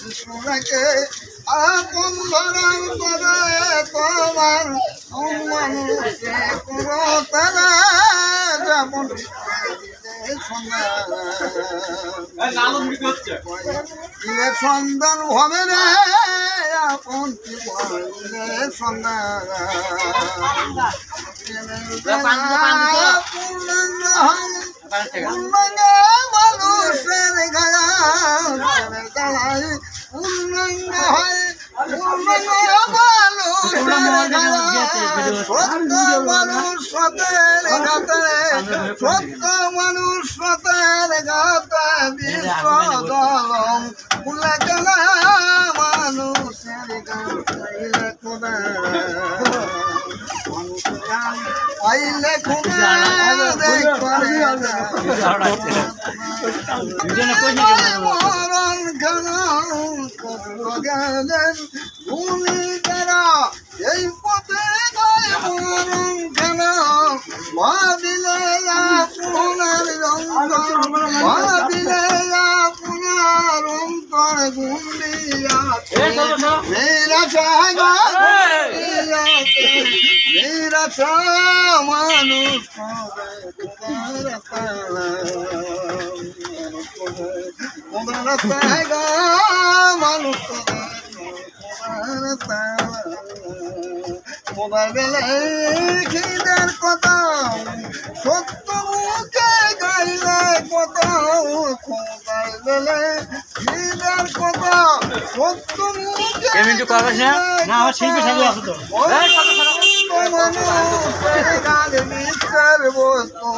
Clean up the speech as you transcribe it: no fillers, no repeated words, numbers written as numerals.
শিশুরাকে আপন ধরার করে তোমার মানুষে করো তারা যেমন সন্ধান হবে রে আপন কি বলে সন্ধান মানুষের গায়ে পূর্ণাঙ্গ হয় সত্য মানুষ সতের গাতে সত্য মানুষ সতের গাতে বিশ্ব দলম ভুলে গেলা মানুষের গাইলে খোদা আইলে খোদা মরণ কেন গেলেন ভূমি তারা এই পথে গায়ে মরণ কেন ভাবিলে আপনার অন্তর ভাবিলে আপনার অন্তর গুন্ডিয়া মেরা মানুষ মানুষ মোবাইল বেলে খিদের কথা সত্য মুখে গাইলে কথা মোবাইল বেলে খিদের কথা সত্য মুখে শিল্পী সাথে আছে তো মানুষের গাল মিশ্রের বস্তু